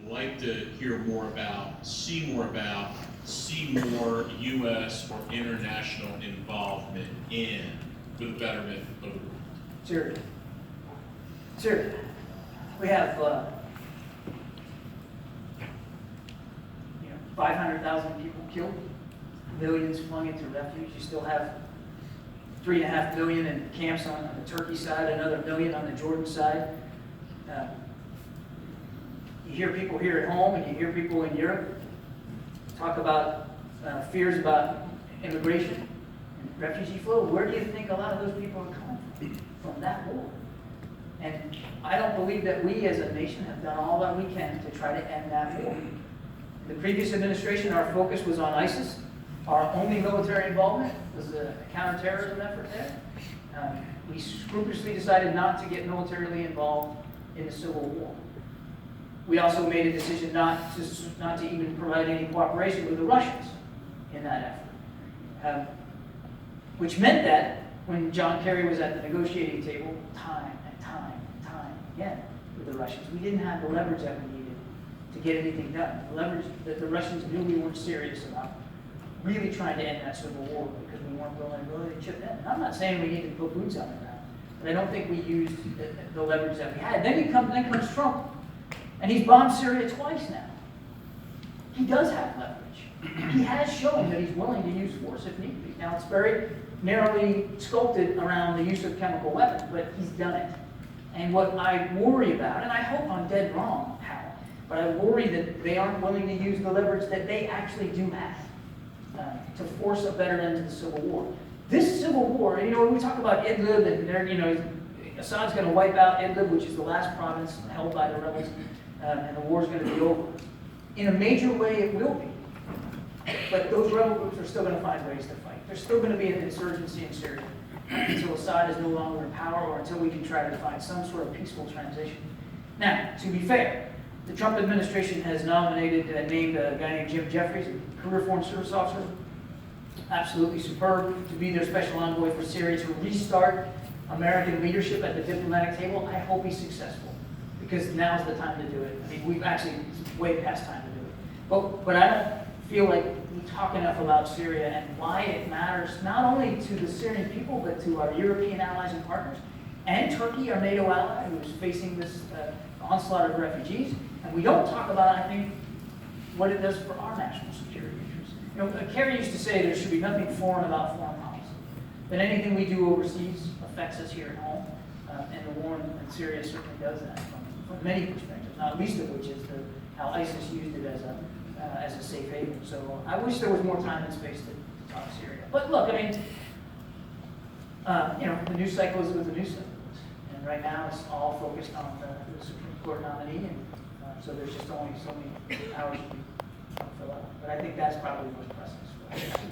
like to hear more about, see more U.S. or international involvement in for the betterment of the world. Sure. Sure. We have 500,000 people killed, millions flung into refuge. You still have 3.5 million in camps on the Turkey side, another million on the Jordan side. You hear people here at home and you hear people in Europe talk about fears about immigration and refugee flow. Where do you think a lot of those people are coming from? From that war. And I don't believe that we as a nation have done all that we can to try to end that war. In the previous administration, our focus was on ISIS. Our only military involvement was a counterterrorism effort there. We scrupulously decided not to get militarily involved in the Civil War. We also made a decision not to even provide any cooperation with the Russians in that effort. Which meant that when John Kerry was at the negotiating table time and time again with the Russians, we didn't have the leverage that we needed to get anything done. The leverage that the Russians knew we weren't serious about really trying to end that Civil War because we weren't willing to chip in. And I'm not saying we need to put boots on the ground, but I don't think we used the leverage that we had. Then comes Trump. And he's bombed Syria twice now. He does have leverage. He has shown that he's willing to use force if need be. Now, it's very narrowly sculpted around the use of chemical weapons, but he's done it. And what I worry about, and I hope I'm dead wrong, Hal, but I worry that they aren't willing to use the leverage that they actually do have to force a better end to the Civil War. This Civil War, when we talk about Idlib and they're, Assad's going to wipe out Idlib, which is the last province held by the rebels, and the war's going to be over. In a major way, it will be. But those rebel groups are still going to find ways to fight. There's still going to be an insurgency in Syria until Assad is no longer in power or until we can try to find some sort of peaceful transition. Now, to be fair, the Trump administration has nominated and named a guy named Jim Jeffries, a career foreign service officer, absolutely superb, to be their special envoy for Syria to restart American leadership at the diplomatic table. I hope he's successful, because now's the time to do it. I mean, we've actually way past time to do it. But I don't feel like we talk enough about Syria and why it matters, not only to the Syrian people, but to our European allies and partners, and Turkey, our NATO ally, who is facing this onslaught of refugees. And we don't talk about, I think, what it does for our national security interests. Kerry used to say there should be nothing foreign about foreign policy. That anything we do overseas affects us here at home. And the war in Syria certainly does that from many perspectives, not least of which is how ISIS used it as a safe haven. So I wish there was more time and space to talk Syria. But look, I mean, the news cycle is what the news cycle is. And right now it's all focused on the Supreme Court nominee, and so there's just only so many hours to fill out. But I think that's probably what's pressing.